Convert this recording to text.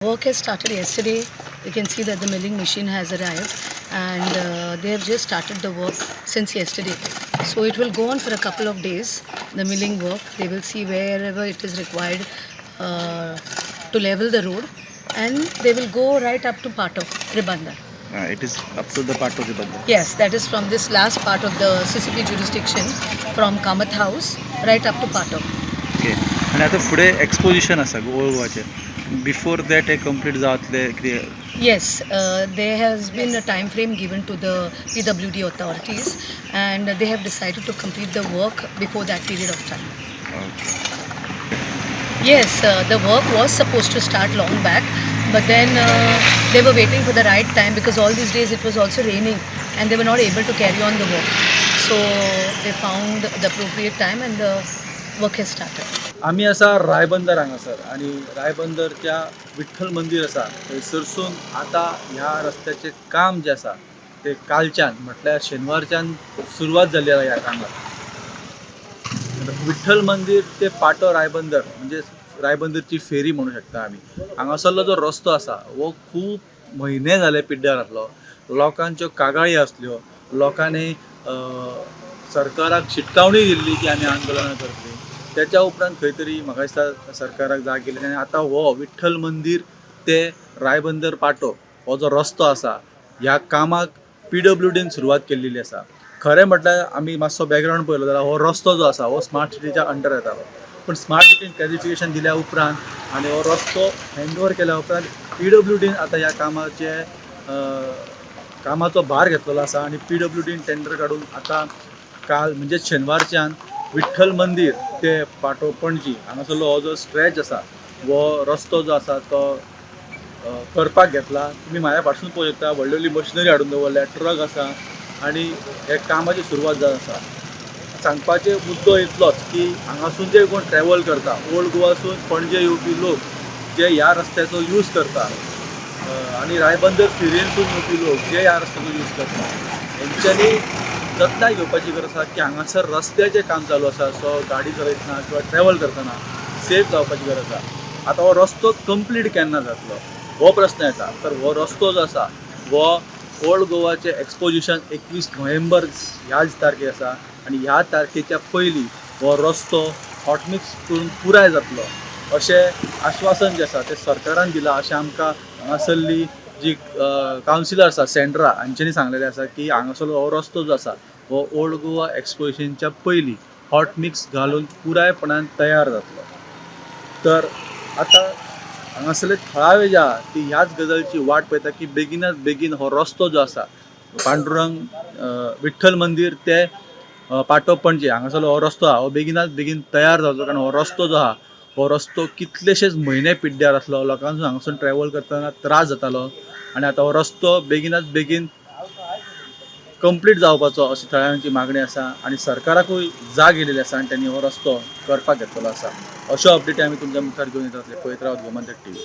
Work has started yesterday. You can see that the milling machine has arrived and they have just started the work since yesterday. So it will go on for a couple of days, the milling work. They will see wherever it is required to level the road, and they will go right up to part of Ribandar. It is up to the part of the Ribandar. Yes, that is from this last part of the CCP jurisdiction, from Kamath house right up to Pato. Okay. आणि आता फुडें exposition आसा गोवाचे. Before that हे complete जातले कितें? Yes, there has been a time frame given to the PWD authorities, and they have decided to complete the work before that period of time. Yes, the work was supposed to start long back, but then they were waiting for the right time because all these days it was also raining and they were not able to carry on the work. So they found the appropriate time and the work has started. आम्ही असा रायबंदर हांगासर आणि रायबंदरच्या विठ्ठल मंदिर आसा थंयसरसून आता ह्या रस्त्याचे काम जे आसा ते कालच्यान म्हटल्यार शेनवारच्यान सुरवात जाल्ली आसा ह्या कामाक. विठ्ठल मंदिर ते पाटो रायबंदर म्हणजे रायबंदरची फेरी म्हणू शकता आमी. हांगासरलो जो रस्तो आसा हो खूब म्हयने जाले पिड्ड्यार आसलो. लोकांच्यो कागाळी आसल्यो. लोकांनी सरकाराक शिटकावणी दिल्ली की आमी आंदोलनां करतली. त्याच्या उपरांत खंय तरी म्हाका दिसता सरकाराक जाग केली आनी आतां हो विठ्ठल मंदिर ते रायबंदर पाटो हो जो रस्तो आसा ह्या कामाक PWDन सुरवात केल्ली आसा. खरें म्हटल्यार आमी मातसो बॅकग्रावंड पळयलो जाल्यार हो रस्तो जो आसा हो स्मार्ट सिटीच्या अंडर येतालो. पण स्मार्ट सिटीन क्लॅरिफिकेशन दिल्या उपरांत आनी हो रस्तो हँडओवर केल्या उपरांत PWDन आतां ह्या कामाचो भार घेतलेलो आसा आनी PWDन टेंडर काडून आतां काल म्हणजे शेनवारच्यान विठ्ठल मंदिर ते पाटो पणजी हांगासरलो हो जो स्ट्रेच आसा हो रस्तो जो आसा तो करपाक घेतला. तुमी म्हाज्या फाटसून पळोवंक शकता व्हडली व्हडली मशिनरी हाडून दवरल्या, ट्रक आसा आनी हे कामाची सुरवात जावन आसा. सांगपाचें मुद्दो इतलोच की हांगासून जे कोण ट्रॅवल करता ओल्ड गोवासून पणजे येवपी लोक जे ह्या रस्त्याचो यूज करता आनी रायबंदर फिरेनसून येवपी लोक जे ह्या रस्त्याचो यूज करता हेंच्यांनी जतनाय घेवपाची गरज आसा की हांगासर रस्त्याचें काम चालू आसा सो गाडी चलयतना किंवा ट्रॅवल करतना सेफ जावपाची गरज आसा. आतां हो रस्तो कंप्लीट केन्ना जातलो हो प्रस्न येता. तर हो रस्तो जो आसा हो ओल्ड गोवाचें एक्सपोजिशन 21 नोव्हेंबर ह्याच तारखेक आसा आनी ह्या तारखेच्या पयलीं हो रस्तो हॉटमिक्स करून पुराय जातलो अशें आश्वासन जें आसा तें सरकारान दिलां अशें आमकां हांगासरली जी कावन्सिलर आसा सेंड्रा हांच्यांनी सांगलेलें आसा की हांगासरलो हो रस्तो जो आसा हो ओल्ड गोवा एक्सपोजिशनच्या पयलीं हॉट मिक्स घालून पुरायपणान तयार जातलो. तर आतां हांगासरले थळावे जे आहा ती ह्याच गजालीची वाट पळयता की बेगिनात बेगीन हो रस्तो जो आसा पांडुरंग विठ्ठल मंदिर ते पाटो पणजे हांगासरलो हो रस्तो आहा हो बेगिनात बेगीन तयार जावचो. कारण हो रस्तो जो आहा हो रस्तो कितलेशेच म्हयने पिड्ड्यार आसलो. लोकांसून हांगासून ट्रॅवल करतना त्रास जातालो आनी आतां हो रस्तो बेगिनात बेगीन कंप्लीट जावपाचो अशी थळाव्यांची मागणी आसा आनी सरकाराकूय जाग येयलेली आसा आनी त्यांनी हो रस्तो करपाक घेतलेलो आसा. अश्यो अपडेटी आमी तुमच्या मुखार घेवन येतात. पळयत रावत गोमंतक TV.